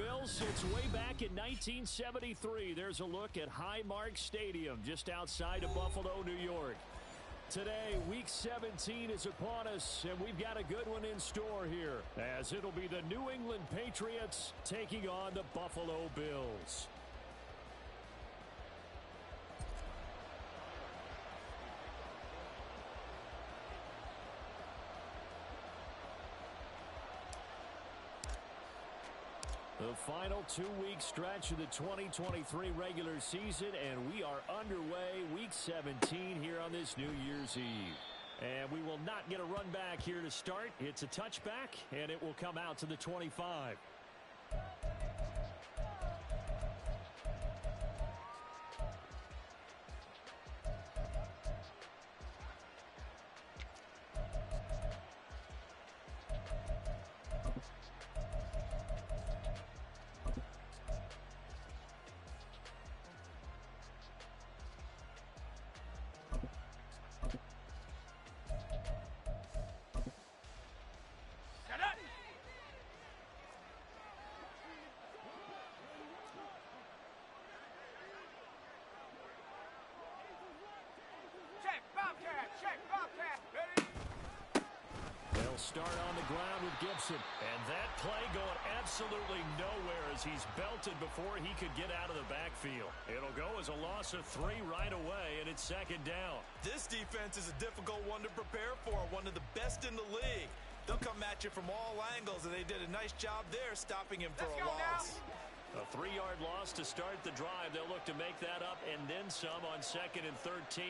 Bills since way back in 1973. There's a look at Highmark Stadium just outside of Buffalo, New York. Today, Week 17 is upon us, and we've got a good one in store here, as it'll be the New England Patriots taking on the Buffalo Bills. The final 2-week stretch of the 2023 regular season, and we are underway Week 17 here on this New Year's Eve. And we will not get a run back here to start. It's a touchback, and it will come out to the 25. They'll start on the ground with Gibson. And that play going absolutely nowhere as he's belted before he could get out of the backfield. It'll go as a loss of 3 right away, and it's second down. This defense is a difficult one to prepare for, one of the best in the league. They'll come at you from all angles, and they did a nice job there stopping him for a loss. A 3-yard loss to start the drive. They'll look to make that up and then some on 2nd and 13.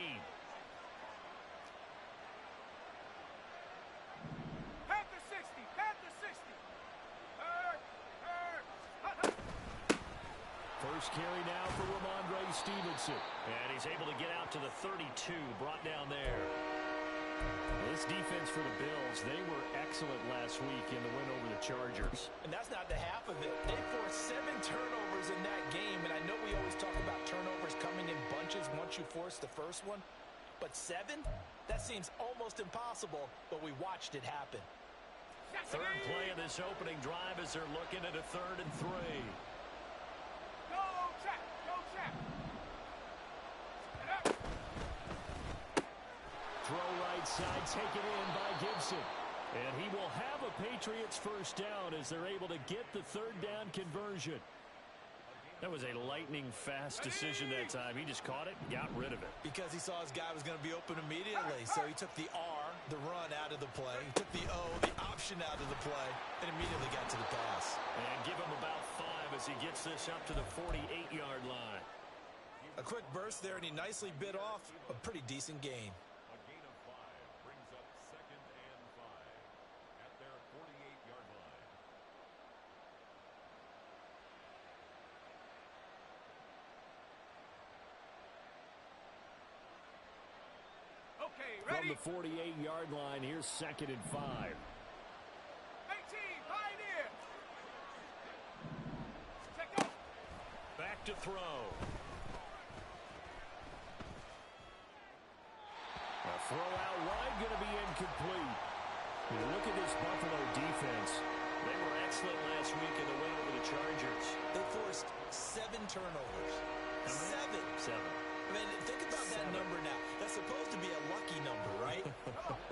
First carry now for Ramondre Stevenson. And he's able to get out to the 32, brought down there. This defense for the Bills, they were excellent last week in the win over the Chargers. And that's not the half of it. They forced 7 turnovers in that game, and I know we always talk about turnovers coming in bunches once you force the first one. But 7? That seems almost impossible, but we watched it happen. Third play of this opening drive as they're looking at a 3rd and 3. Throw right side, taken in by Gibson. And he will have a Patriots first down as they're able to get the 3rd down conversion. That was a lightning-fast decision that time. He just caught it and got rid of it. Because he saw his guy was going to be open immediately. So he took the R, the run, out of the play. He took the O, the option, out of the play, and immediately got to the pass. And give him about 5 as he gets this up to the 48-yard line. A quick burst there, and he nicely bit off a pretty decent gain. A gain of 5 brings up 2nd and 5 at their 48-yard line. Okay, ready? From the 48-yard line, here's 2nd and 5. 18, Pioneer. Check up. Back to throw. A throw out wide, going to be incomplete. Look at this Buffalo defense. They were excellent last week in the win over the Chargers. They forced 7 turnovers. 7. I mean, think about that number now. That's supposed to be a lucky number, right?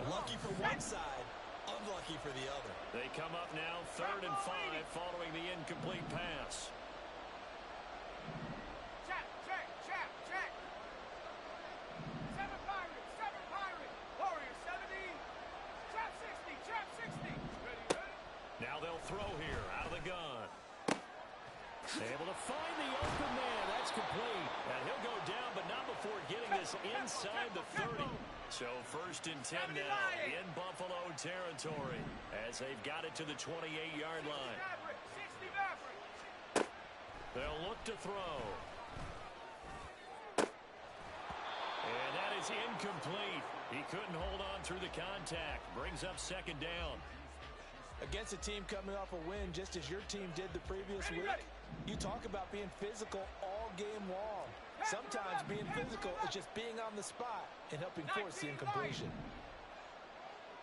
Lucky for one side, unlucky for the other. They come up now 3rd and 5 following the incomplete pass. Check. 7 Pirates. Warriors 70. Trap 60. Ready. Now they'll throw here out of the gun. Able to find the open man. That's complete. And he'll go down, but not before getting this inside the 30. So 1st and 10 now in Buffalo territory as they've got it to the 28-yard line. 60 Maverick. They'll look to throw. And that is incomplete. He couldn't hold on through the contact. Brings up 2nd down. Against a team coming off a win just as your team did the previous week, you talk about being physical all game long. Sometimes being physical is just being on the spot and helping force the incompletion.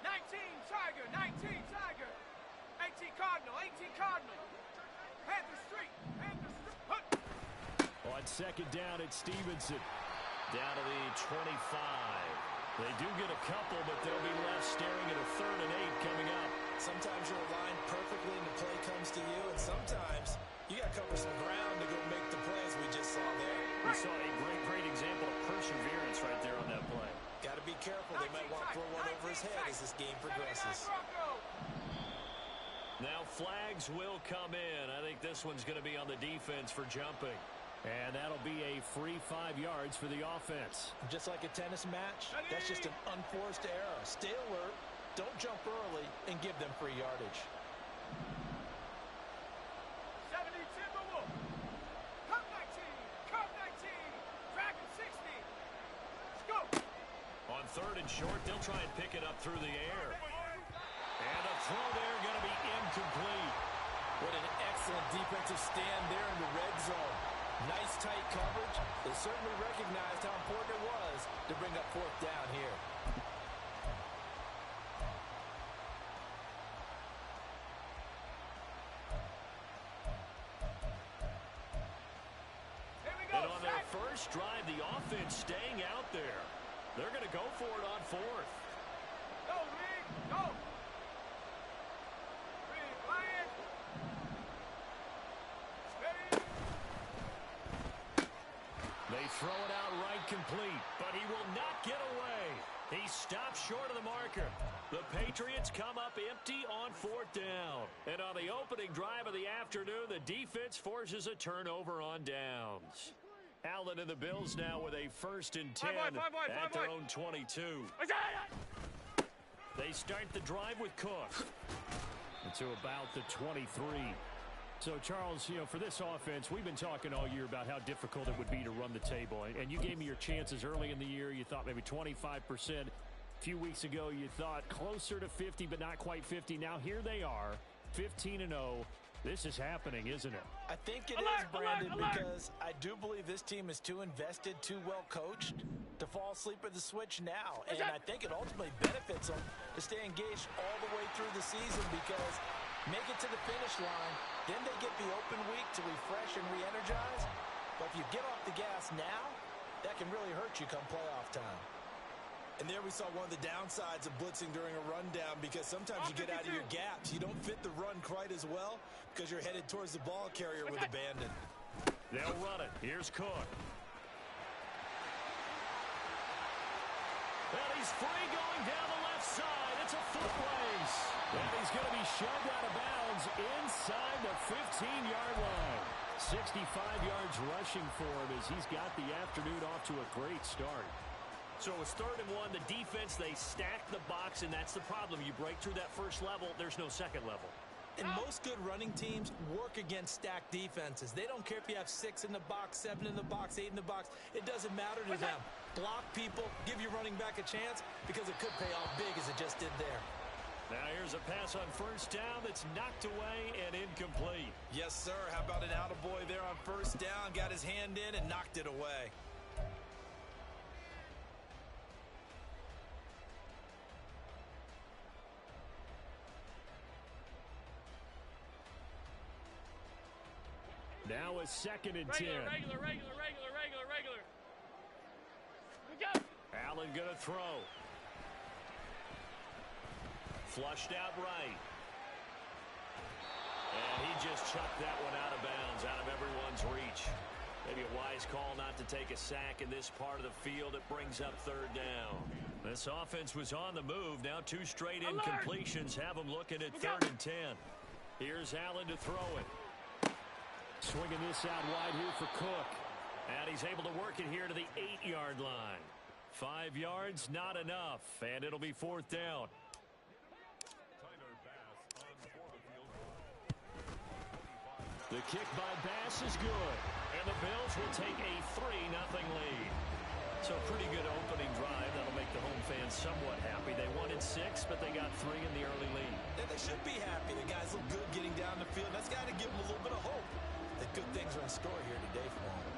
19 Tiger. 18 Cardinal. Panthers second down at Stevenson. Down to the 25. They do get a couple, but they'll be left staring at a 3rd and 8 coming up. Sometimes you're aligned perfectly and the play comes to you, and sometimes you got to cover some ground to go make the plays we just saw there. We saw a great example of perseverance right there on that play. Got to be careful. They might want to throw one over his head as this game progresses. Now flags will come in. I think this one's going to be on the defense for jumping. And that'll be a free 5 yards for the offense. Just like a tennis match, that's just an unforced error. Stay alert, don't jump early, and give them free yardage. 70 Timberwolves. Cup 19. Cup 19. Dragon 60. Let's go. On 3rd and short, they'll try and pick it up through the air. And a throw there going to be incomplete. What an excellent defensive stand there in the red zone. Nice tight coverage. They certainly recognized how important it was to bring up 4th down here. Here we go. And on their first drive, the offense staying out there. They're going to go for it on 4th. Go, Reed. Go. Reed, Bryant. Steady. They throw it out right complete, but he will not get away. He stops short of the marker. The Patriots come up empty on 4th down. And on the opening drive of the afternoon, the defense forces a turnover on downs. Allen and the Bills now with a 1st and 10 at their own 22. They start the drive with Cook. To about the 23. So, Charles, for this offense, we've been talking all year about how difficult it would be to run the table. And you gave me your chances early in the year. You thought maybe 25%. A few weeks ago, you thought closer to 50, but not quite 50. Now, here they are, 15-0. This is happening, isn't it? I think it is, Brandon, because I do believe this team is too invested, too well coached to fall asleep at the switch now. And I think it ultimately benefits them to stay engaged all the way through the season because make it to the finish line, then they get the open week to refresh and re-energize. But if you get off the gas now, that can really hurt you come playoff time. And there we saw one of the downsides of blitzing during a rundown because sometimes you get out of your gaps. You don't fit the run quite as well because you're headed towards the ball carrier with abandon. They'll run it. Here's Cook. And he's free going down the left side. It's a foot race. And he's going to be shoved out of bounds inside the 15-yard line. 65 yards rushing for him as he's got the afternoon off to a great start. So it's 3rd and 1. The defense, they stack the box, and that's the problem. You break through that first level, there's no second level. And most good running teams work against stacked defenses. They don't care if you have 6 in the box, 7 in the box, 8 in the box. It doesn't matter to them. Block people, give your running back a chance because it could pay off big as it just did there. Now here's a pass on 1st down that's knocked away and incomplete. Yes, sir. How about an attaboy there on 1st down? Got his hand in and knocked it away. Now a 2nd and 10. Regular. We go. Allen going to throw. Flushed out right. And he just chucked that one out of bounds, out of everyone's reach. Maybe a wise call not to take a sack in this part of the field. It brings up 3rd down. This offense was on the move. Now 2 straight incompletions have them looking at 3rd and 10. Here's Allen to throw it. Swinging this out wide here for Cook. And he's able to work it here to the 8-yard line. 5 yards, not enough. And it'll be 4th down. The kick by Bass is good. And the Bills will take a 3-0 lead. So pretty good opening drive. That'll make the home fans somewhat happy. They wanted 6, but they got 3 in the early lead. And they should be happy. The guys look good getting down the field. That's got to give them a little bit of hope that good things are in store here today for them.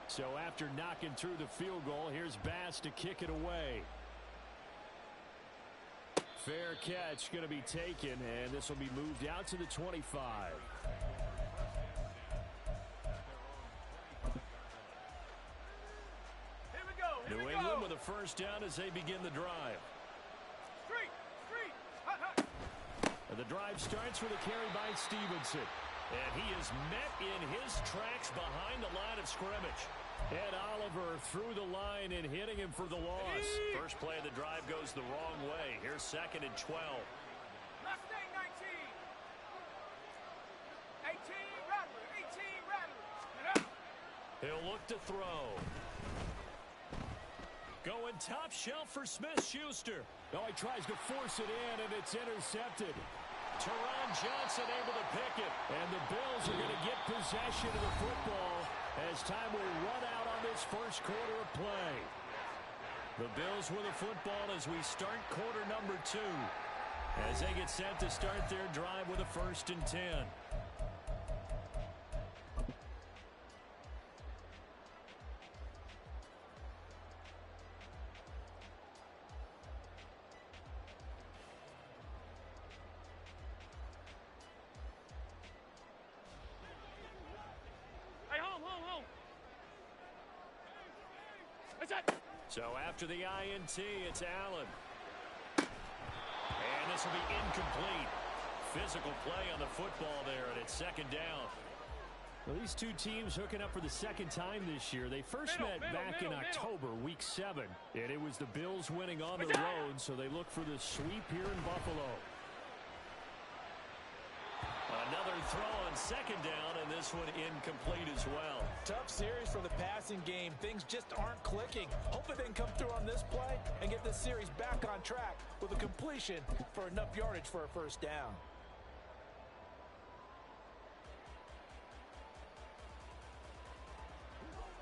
So after knocking through the field goal, here's Bass to kick it away. Fair catch going to be taken, and this will be moved out to the 25. New England with a first down as they begin the drive. And the drive starts with a carry by Stevenson. And he is met in his tracks behind the line of scrimmage. Ed Oliver through the line and hitting him for the loss. First play of the drive goes the wrong way. Here's 2nd and 12. Mustang 19. 18 Rattler. 18 Rattler. He'll look to throw. Going top shelf for Smith-Schuster. Oh, he tries to force it in, and it's intercepted. Teron Johnson able to pick it. And the Bills are going to get possession of the football as time will run out on this first quarter of play. The Bills with the football as we start quarter number 2. As they get set to start their drive with a 1st and 10. So after the INT, it's Allen. And this will be incomplete. Physical play on the football there, and it's 2nd down. Well, these two teams hooking up for the 2nd time this year. They first met back in October, week 7. And it was the Bills winning on the road, so they look for the sweep here in Buffalo. Another throw on 2nd down, and this one incomplete as well. Tough series for the passing game. Things just aren't clicking. Hopefully they can come through on this play and get this series back on track with a completion for enough yardage for a 1st down.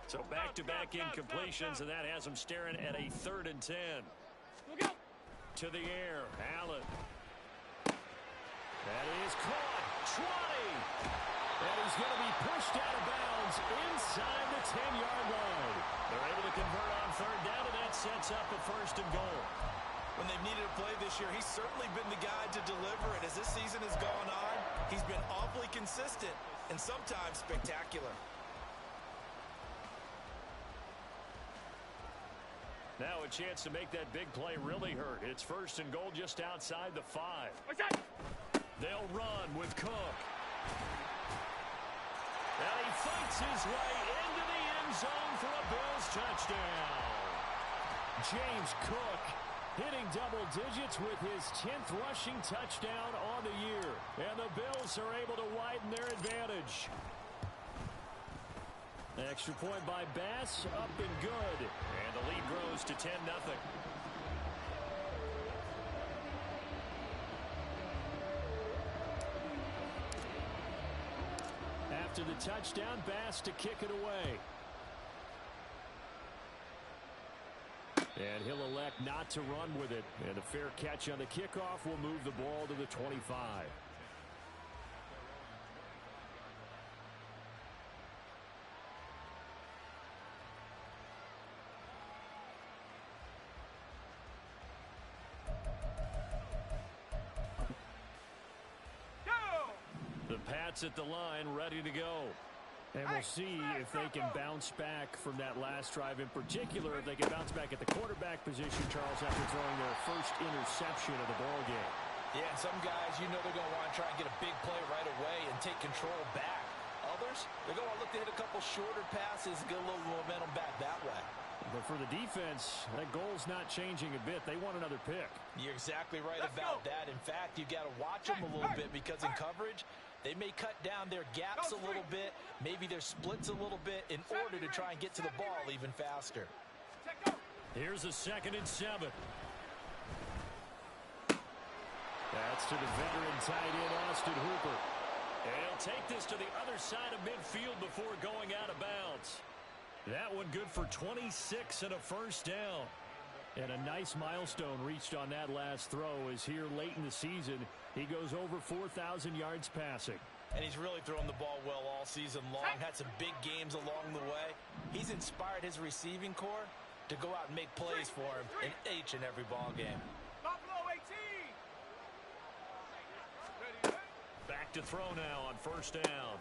So back-to-back incompletions, and that has them staring at a 3rd and 10. To the air, Allen. That is caught. 20. And he's going to be pushed out of bounds inside the 10-yard line. They're able to convert on 3rd down, and that sets up a 1st and goal. When they've needed a play this year, he's certainly been the guy to deliver. And as this season has gone on, he's been awfully consistent and sometimes spectacular. Now a chance to make that big play really hurt. It's 1st and goal just outside the 5. They'll run with Cook. And he fights his way into the end zone for a Bills touchdown. James Cook hitting double digits with his 10th rushing touchdown on the year. And the Bills are able to widen their advantage. Extra point by Bass, up and good. And the lead grows to 10-0. After the touchdown, Bass to kick it away. And he'll elect not to run with it. And a fair catch on the kickoff will move the ball to the 25. The Pats at the line, ready to go. And we'll see if they can bounce back from that last drive in particular, if they can bounce back at the quarterback position, Charles, after throwing their first interception of the ball game. Yeah, some guys, you know they're going to want to try and get a big play right away and take control back. Others, they're going to look to hit a couple shorter passes, get a little momentum back that way. But for the defense, that goal's not changing a bit. They want another pick. You're exactly right about that. In fact, you got to watch them a little bit because in coverage, they may cut down their gaps a little bit, maybe their splits a little bit in order to try and get to the ball even faster. Here's a 2nd and 7. That's to the veteran tight end, Austin Hooper. And he'll take this to the other side of midfield before going out of bounds. That one good for 26 and a 1st down. And a nice milestone reached on that last throw as here late in the season, he goes over 4,000 yards passing. And he's really thrown the ball well all season long, had some big games along the way. He's inspired his receiving corps to go out and make plays for him in each and every ball game. Buffalo 18. to throw now on first down.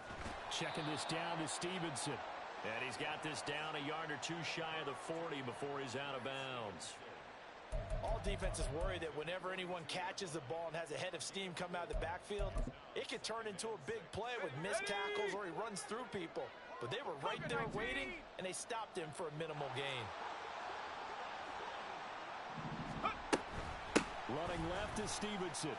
Checking this down to Stevenson. And he's got this down a yard or two shy of the 40 before he's out of bounds. All defenses worry that whenever anyone catches the ball and has a head of steam come out of the backfield, it could turn into a big play with missed tackles or he runs through people. But they were right there waiting, and they stopped him for a minimal gain. Running left is Stevenson.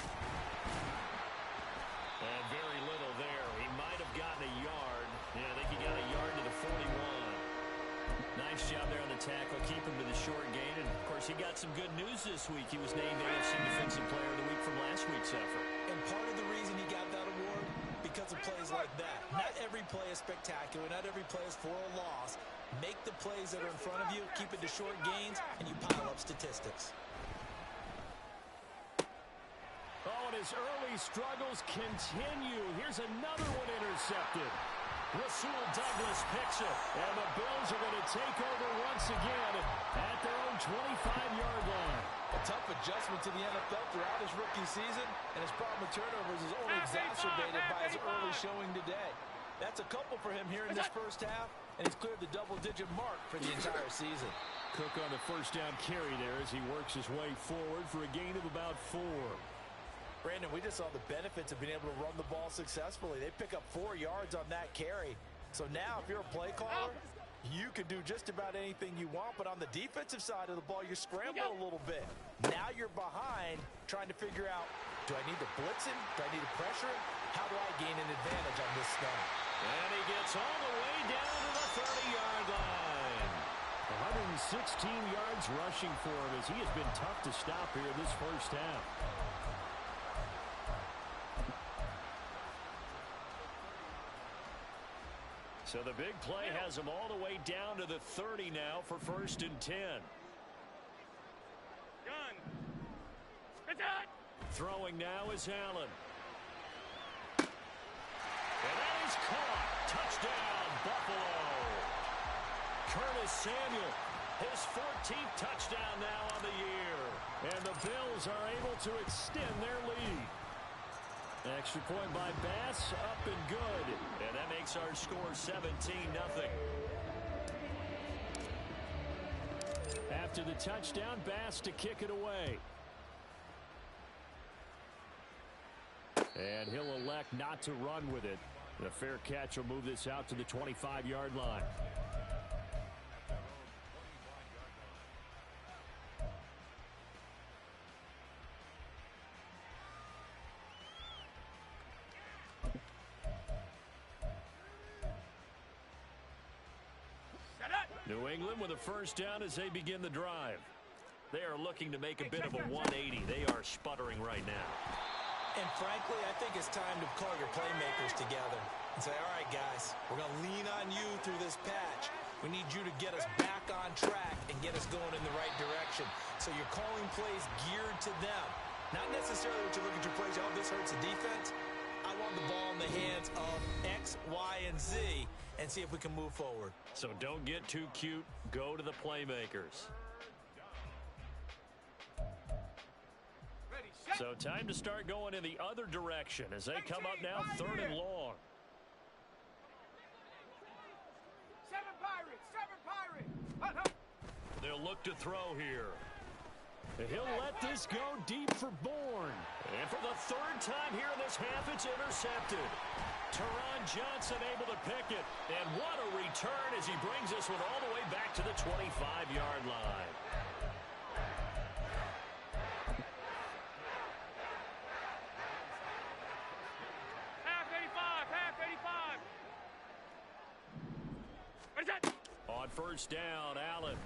And very little there. He might have gotten a yard. Yeah, I think he got a yard to the 41. Nice job there on the tackle. Keep him to the short gain. And, of course, he got some good news this week. He was named AFC Defensive Player of the Week from last week's effort. And part of the reason he got that award, because of plays like that. Not every play is spectacular. Not every play is for a loss. Make the plays that are in front of you, keep it to short gains, and you pile up statistics. Oh, and his early struggles continue. Here's another one intercepted. Rasul Douglas picks it, and the Bills are going to take over once again at their own 25-yard line. A tough adjustment to the NFL throughout his rookie season, and his problem with turnovers is only exacerbated by his early showing today. That's a couple for him here in this first half, and he's cleared the double-digit mark for the entire season. Cook on the first down carry there as he works his way forward for a gain of about 4. Brandon, we just saw the benefits of being able to run the ball successfully. They pick up 4 yards on that carry. So now if you're a play caller, you can do just about anything you want. But on the defensive side of the ball, you scramble a little bit. Now you're behind trying to figure out, do I need to blitz him? Do I need to pressure him? How do I gain an advantage on this snap? And he gets all the way down to the 30-yard line. 116 yards rushing for him as he has been tough to stop here this first half. So the big play has him all the way down to the 30 now for 1st and 10. Gun. It's out. Throwing now is Allen. And that is caught. Touchdown, Buffalo. Curtis Samuel, his 14th touchdown now on the year. And the Bills are able to extend their lead. Extra point by Bass, up and good. And that makes our score 17-0. After the touchdown, Bass to kick it away. And he'll elect not to run with it. The fair catch will move this out to the 25-yard line. New England with a first down as they begin the drive. They are looking to make a bit of a 180. They are sputtering right now. And frankly, I think it's time to call your playmakers together and say, all right, guys, we're going to lean on you through this patch. We need you to get us back on track and get us going in the right direction. So you're calling plays geared to them. Not necessarily what you look at your plays, oh, this hurts the defense. I want the ball in the hands of X, Y, and Z and see if we can move forward. So don't get too cute. Go to the playmakers. So time to start going in the other direction as they come up now 3rd and long. 7 Pirates. They'll look to throw here. He'll let this go deep for Bourne. And for the 3rd time here in this half, it's intercepted. Teron Johnson able to pick it. And what a return as he brings this one all the way back to the 25-yard line. On first down, Allen.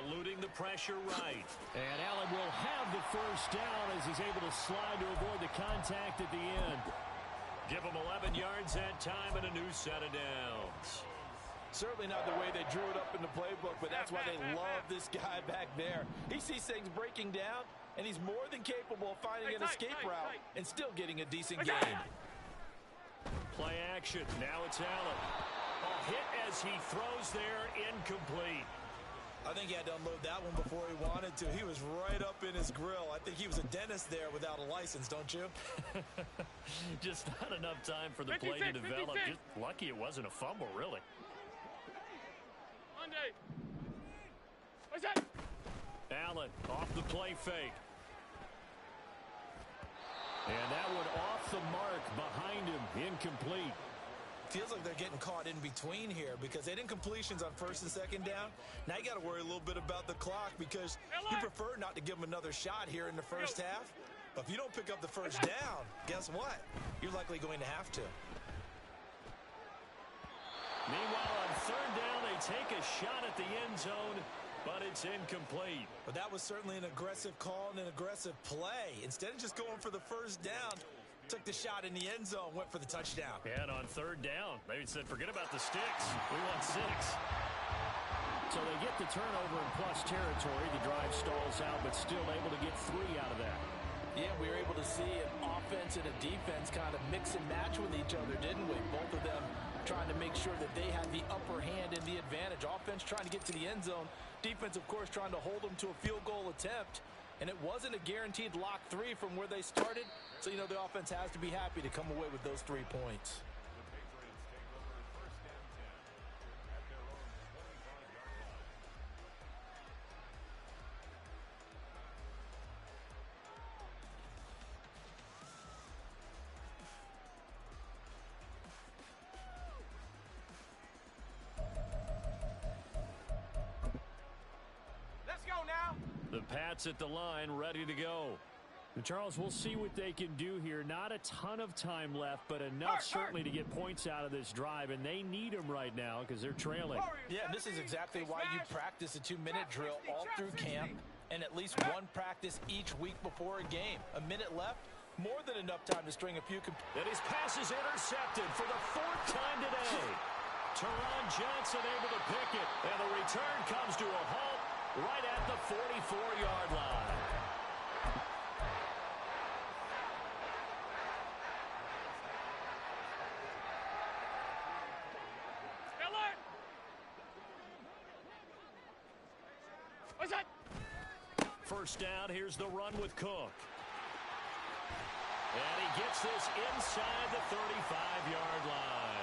Eluding the pressure right. And Allen will have the first down as he's able to slide to avoid the contact at the end. Give him 11 yards that time and a new set of downs. Certainly not the way they drew it up in the playbook, but that's why they love this guy back there. He sees things breaking down, and he's more than capable of finding an escape route and still getting a decent gain. Play action. Now it's Allen. A hit as he throws there, incomplete. I think he had to unload that one before he wanted to. He was right up in his grill. I think he was a dentist there without a license, don't you? Just not enough time for the play to develop. Just lucky it wasn't a fumble, really. Monday. What's that? Allen off the play fake. And that one off the mark behind him. Incomplete. Feels like they're getting caught in between here because they didn't completions on first and second down. Now you got to worry a little bit about the clock because you prefer not to give them another shot here in the first half. But if you don't pick up the first down, guess what? You're likely going to have to. Meanwhile, on third down, they take a shot at the end zone, but it's incomplete. But that was certainly an aggressive call and an aggressive play. Instead of just going for the first down, took the shot in the end zone, went for the touchdown. And on third down, they said, forget about the sticks. We want 6. So they get the turnover in plus territory. The drive stalls out, but still able to get 3 out of that. Yeah, we were able to see an offense and a defense kind of mix and match with each other, didn't we? Both of them trying to make sure that they had the upper hand and the advantage. Offense trying to get to the end zone. Defense, of course, trying to hold them to a field goal attempt. And it wasn't a guaranteed lock 3 from where they started. So, you know, the offense has to be happy to come away with those 3 points. Let's go now. The Pats at the line, ready to go. And Charles, we'll see what they can do here. Not a ton of time left, but enough certainly to get points out of this drive, and they need them right now because they're trailing. Yeah, and this is exactly why you practice a 2-minute drill all through camp and at least one practice each week before a game. A minute left, more than enough time to string a few. And his pass is intercepted for the 4th time today. Teron Johnson able to pick it, and the return comes to a halt right at the 44-yard line. What's that? First down, here's the run with Cook. And he gets this inside the 35-yard line.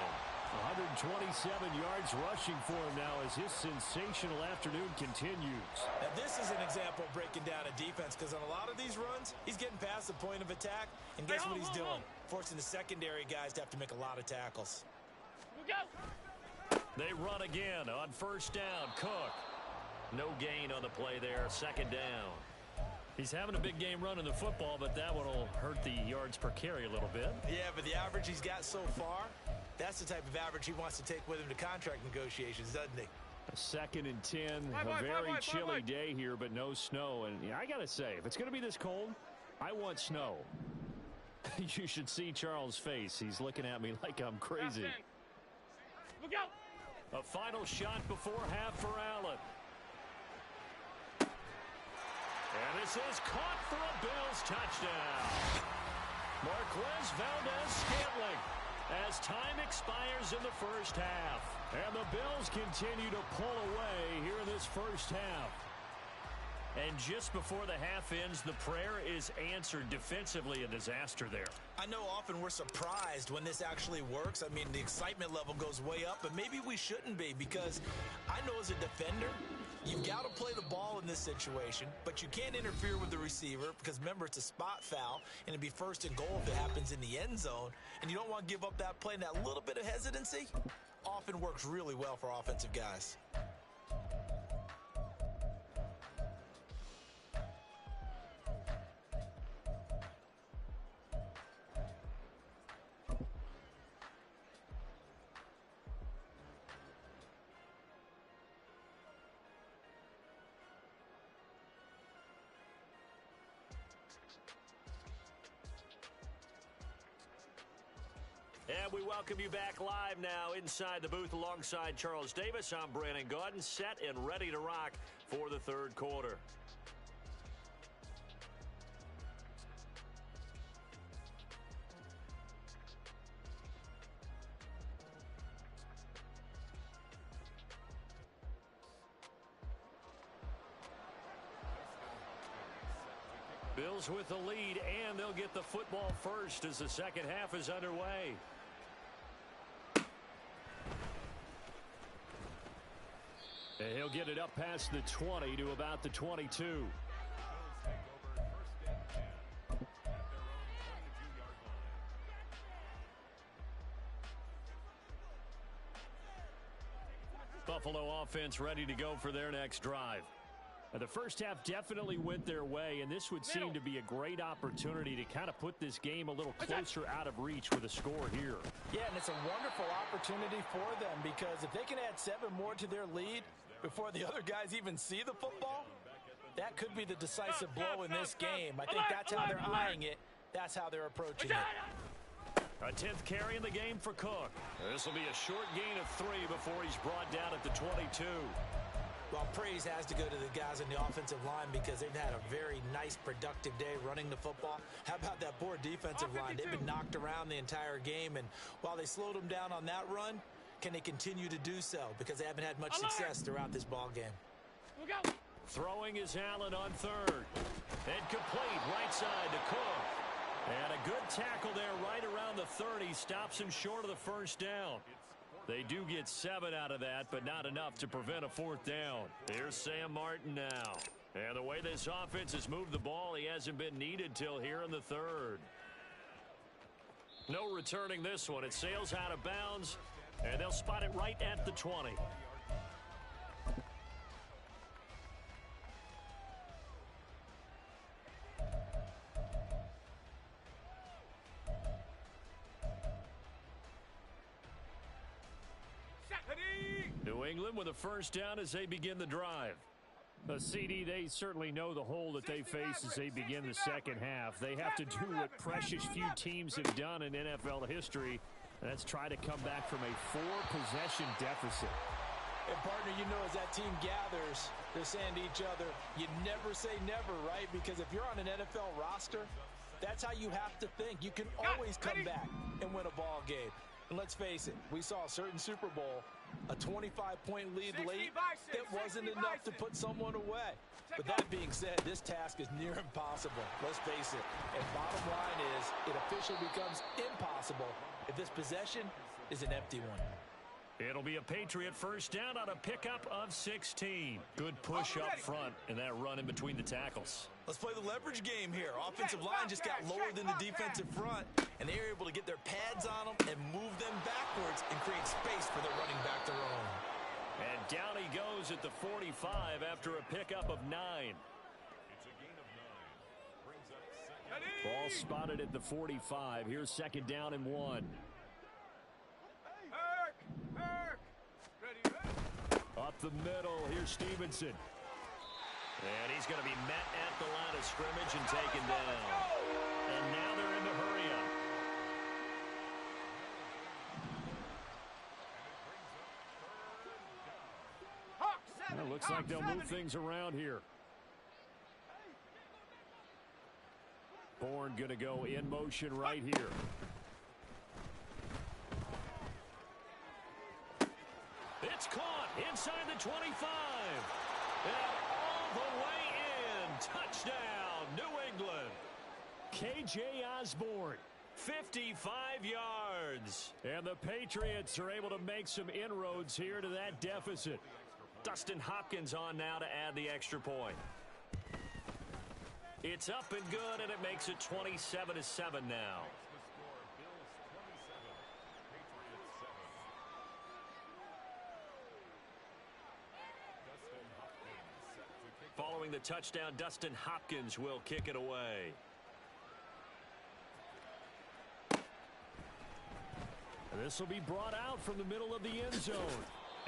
127 yards rushing for him now as his sensational afternoon continues. Now this is an example of breaking down a defense because on a lot of these runs, he's getting past the point of attack, and guess what he's doing? Forcing the secondary guys to have to make a lot of tackles. We'll go. They run again on first down. Cook. No gain on the play there. Second down. He's having a big game running the football, but that one will hurt the yards per carry a little bit. Yeah, but the average he's got so far, that's the type of average he wants to take with him to contract negotiations, doesn't he? A 2nd and 10. A very chilly day here, but no snow. And I got to say, if it's going to be this cold, I want snow. You should see Charles' face. He's looking at me like I'm crazy. Look out. A final shot before half for Allen. And this is caught for a Bills touchdown. Marquez Valdez-Scantling as time expires in the first half. And the Bills continue to pull away here in this first half. And just before the half ends, the prayer is answered. Defensively, a disaster there. I know often we're surprised when this actually works. I mean, the excitement level goes way up, but maybe we shouldn't be because I know as a defender, you've got to play the ball in this situation, but you can't interfere with the receiver because, remember, it's a spot foul, and it'd be 1st and goal if it happens in the end zone, and you don't want to give up that play, and that little bit of hesitancy often works really well for offensive guys. And we welcome you back live now inside the booth alongside Charles Davis. I'm Brandon Gaudin, set and ready to rock for the 3rd quarter. Bills with the lead, and they'll get the football first as the second half is underway. And he'll get it up past the 20 to about the 22. Buffalo offense ready to go for their next drive. The first half definitely went their way, and this would seem to be a great opportunity to kind of put this game a little closer out of reach with a score here. Yeah, and it's a wonderful opportunity for them because if they can add 7 more to their lead before the other guys even see the football, that could be the decisive blow in this game. I think that's how they're eyeing it. That's how they're approaching it. A 10th carry in the game for Cook. This will be a short gain of 3 before he's brought down at the 22. Well, praise has to go to the guys on the offensive line because they've had a very nice, productive day running the football. How about that poor defensive line? They've been knocked around the entire game, and while they slowed them down on that run, can they continue to do so? Because they haven't had much success throughout this ball game. Throwing is Allen on third. And complete right side to Cook. And a good tackle there right around the 30. Stops him short of the first down. They do get 7 out of that, but not enough to prevent a 4th down. Here's Sam Martin now. And the way this offense has moved the ball, he hasn't been needed till here in the 3rd. No returning this one. It sails out of bounds, and they'll spot it right at the 20. New England with a first down as they begin the drive. CD, they certainly know the hole that they face as they begin the second half. They have to do what precious few teams have done in NFL history, and that's try to come back from a 4-possession deficit. And, partner, you know as that team gathers, they're saying to each other, you never say never, right? Because if you're on an NFL roster, that's how you have to think. You can always come back and win a ball game. And let's face it, we saw a certain Super Bowl, a 25-point lead late, that wasn't enough to put someone away. But that being said, this task is near impossible. Let's face it. And bottom line is, it officially becomes impossible if this possession is an empty one. It'll be a Patriot first down on a pickup of 16. Good push up front and that run in between the tackles. Let's play the leverage game here. Offensive line just got lower than the defensive front, and they were able to get their pads on them and move them backwards and create space for their running back to roam. And down he goes at the 45 after a pickup of 9. It's a gain of 9. Brings up second. Ball spotted at the 45. Here's second down and 1. Up the middle, here's Stevenson. And he's going to be met at the line of scrimmage and taken down. And now they're in the hurry up. Well, looks like they'll move things around here. Bourne going to go in motion right here. It's caught inside the 25. And all the way in. Touchdown, New England. K.J. Osborne, 55 yards. And the Patriots are able to make some inroads here to that deficit. Dustin Hopkins on now to add the extra point. It's up and good, and it makes it 27-7 now. Following the touchdown, Dustin Hopkins will kick it away. And this will be brought out from the middle of the end zone.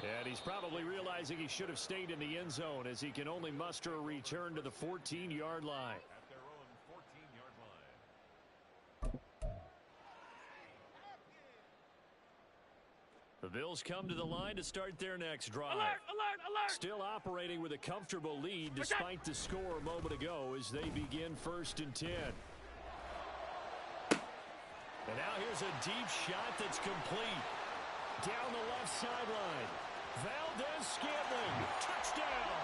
And he's probably realizing he should have stayed in the end zone as he can only muster a return to the 14-yard line. At their own 14-yard line. The Bills come to the line to start their next drive. Alert, alert, alert! Still operating with a comfortable lead despite the score a moment ago as they begin 1st and 10. And now here's a deep shot that's complete. Down the left sideline. Valdez-Scantling. Touchdown!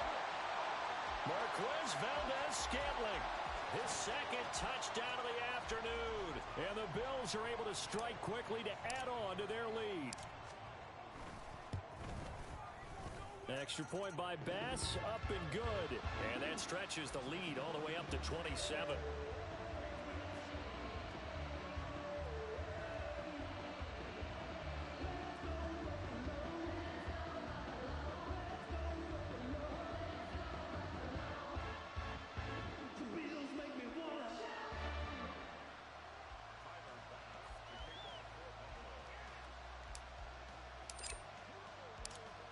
Marquez Valdez-Scantling. His second touchdown of the afternoon. And the Bills are able to strike quickly to add on to their lead. Extra point by Bass, up and good. And that stretches the lead all the way up to 27.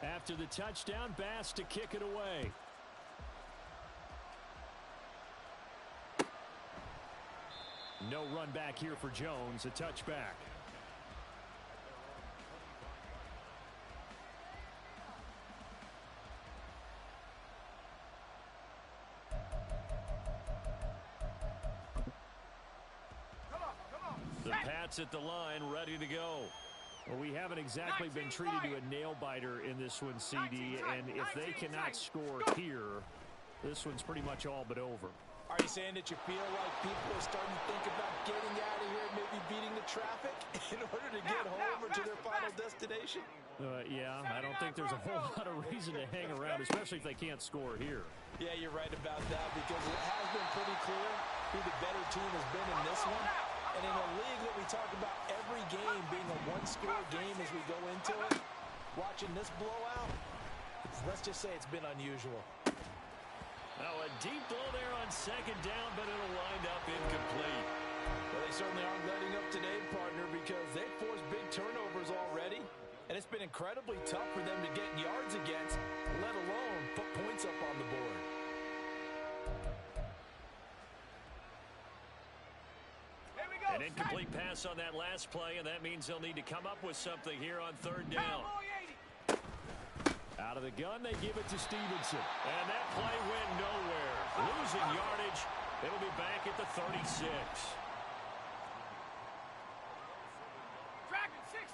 After the touchdown, Bass to kick it away. No run back here for Jones, a touchback. The Pats at the line, ready to go. Well, we haven't exactly been treated to a nail-biter in this one, CD, and if they cannot score here, this one's pretty much all but over. Are you saying that you feel like people are starting to think about getting out of here, maybe beating the traffic in order to get home or to their final destination? Yeah, I don't think there's a whole lot of reason to hang around, especially if they can't score here. Yeah, you're right about that, because it has been pretty clear who the better team has been in this one. And in a league that we talk about every game being a one-score game as we go into it, watching this blowout, let's just say it's been unusual. Oh, a deep blow there on second down, but it'll wind up incomplete. Well, they certainly aren't letting up today, partner, because they've forced big turnovers already, and it's been incredibly tough for them to get yards against, let alone put points up on the board. An incomplete pass on that last play, and that means they'll need to come up with something here on third down. Out of the gun, they give it to Stevenson. And that play went nowhere. Losing yardage. It'll be back at the 36. Tracking 60.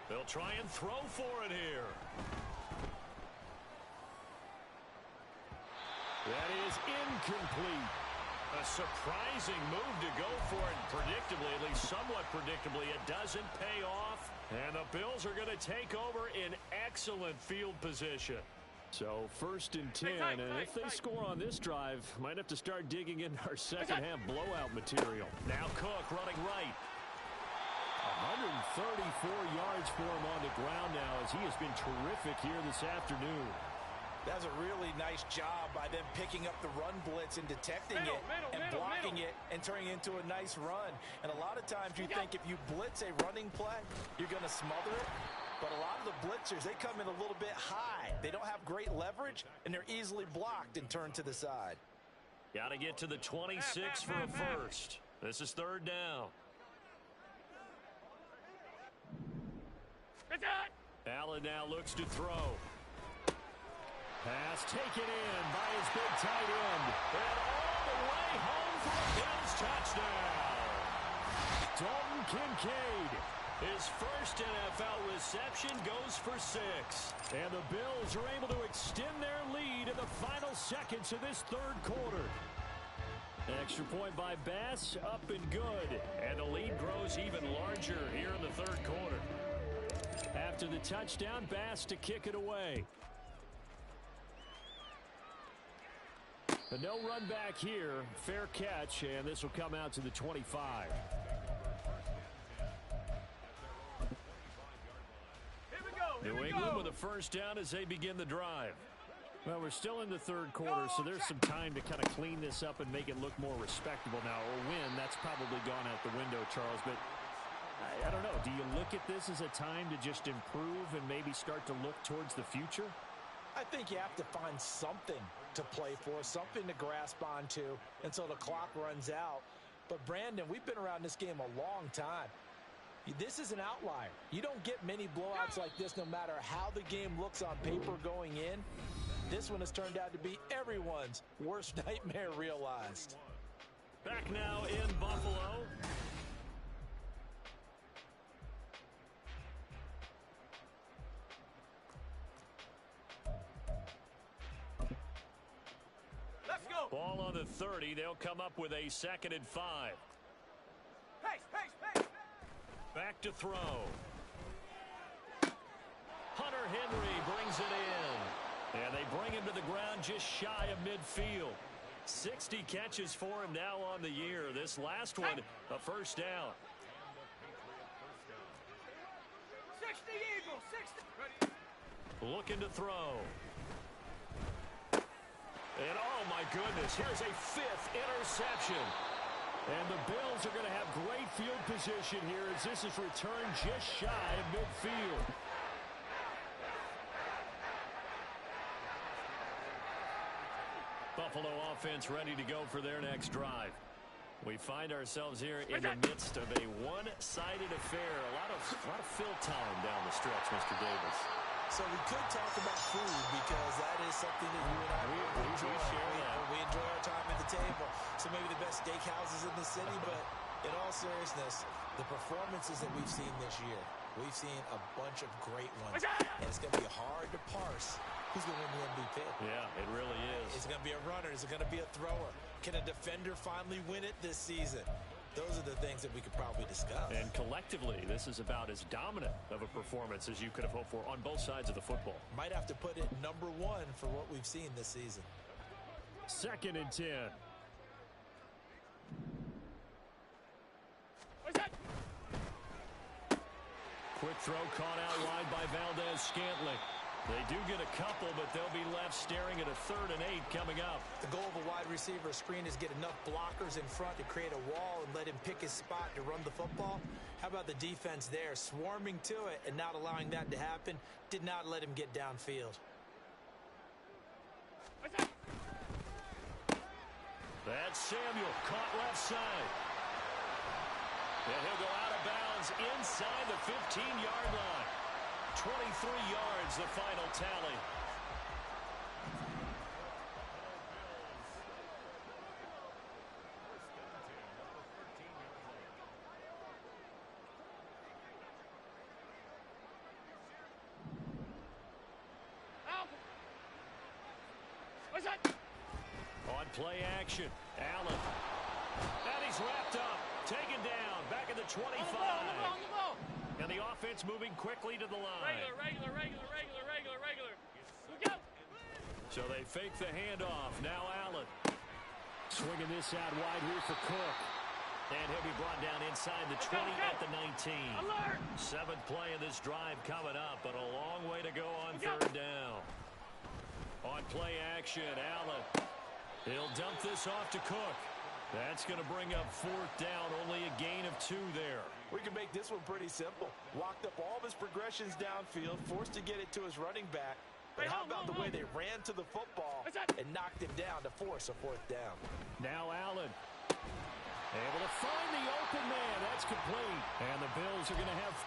They'll try and throw for it here. That is incomplete. A surprising move to go for it. Predictably, at least somewhat predictably, it doesn't pay off. And the Bills are going to take over in excellent field position. So 1st and 10, and if they score on this drive, might have to start digging into our second half blowout material. Now Cook running right. 134 yards for him on the ground now, as he has been terrific here this afternoon. That's a really nice job by them picking up the run blitz and detecting it and blocking it and turning it into a nice run. And a lot of times you think if you blitz a running play, you're going to smother it. But a lot of the blitzers, they come in a little bit high. They don't have great leverage, and they're easily blocked and turned to the side. Got to get to the 26 for a first. This is third down. Allen now looks to throw. Pass taken in by his big tight end. And all the way home for a Bills touchdown. Dalton Kincaid. His first NFL reception goes for 6. And the Bills are able to extend their lead in the final seconds of this third quarter. Extra point by Bass, up and good. And the lead grows even larger here in the third quarter. After the touchdown, Bass to kick it away. A no run back here. Fair catch, and this will come out to the 25. New England with a first down as they begin the drive. Well, we're still in the third quarter, so there's some time to kind of clean this up and make it look more respectable now. A win, that's probably gone out the window, Charles, but I don't know. Do you look at this as a time to just improve and maybe start to look towards the future? I think you have to find something to play for, something to grasp onto until the clock runs out. But, Brandon, we've been around this game a long time. This is an outlier. You don't get many blowouts like this no matter how the game looks on paper going in. This one has turned out to be everyone's worst nightmare realized. Back now in Buffalo. Ball on the 30. They'll come up with a 2nd and 5. Pace, pace, pace. Back to throw. Hunter Henry brings it in. And they bring him to the ground just shy of midfield. 60 catches for him now on the year. This last one, a first down. 60 Eagles, 60. Ready. Looking to throw. And oh my goodness, here's a 5th interception. And the Bills are going to have great field position here as this is returned just shy of midfield. Buffalo offense ready to go for their next drive. We find ourselves here in the midst of a one-sided affair. A lot of fill time down the stretch, Mr. Davis. So we could talk about food because that is something that you and I enjoy. We enjoy our time at the table. So maybe the best steakhouses in the city, but in all seriousness, the performances that we've seen this year, we've seen a bunch of great ones. And it's going to be hard to parse who's going to win the MVP. Yeah, it really is. Is it going to be a runner? Is it going to be a thrower? Can a defender finally win it this season? Those are the things that we could probably discuss. And collectively, this is about as dominant of a performance as you could have hoped for on both sides of the football. Might have to put it number 1 for what we've seen this season. 2nd and 10. What's that? Quick throw caught out wide by Valdez-Scantling. They do get a couple, but they'll be left staring at a 3rd and 8 coming up. The goal of a wide receiver screen is get enough blockers in front to create a wall and let him pick his spot to run the football. How about the defense there, swarming to it and not allowing that to happen? Did not let him get downfield. What's that? That's Samuel, caught left side. And he'll go out of bounds inside the 15-yard line. 23 yards, the final tally. What's that? On play action, Allen. And he's wrapped up, taken down, back at the 25. On the ball. And the offense moving quickly to the line. Regular. Look out. So they fake the handoff. Now Allen. Swinging this out wide here for Cook. And he'll be brought down inside the 20 at the 19. Alert. 7th play of this drive coming up, but a long way to go on 3rd down. On play action, Allen. He'll dump this off to Cook. That's going to bring up 4th down, only a gain of 2 there. We can make this one pretty simple. Walked up all of his progressions downfield, forced to get it to his running back. But how about the way they ran to the football and knocked him down to force a 4th down? Now Allen. Able to find the open man. That's complete. And the Bills are going to have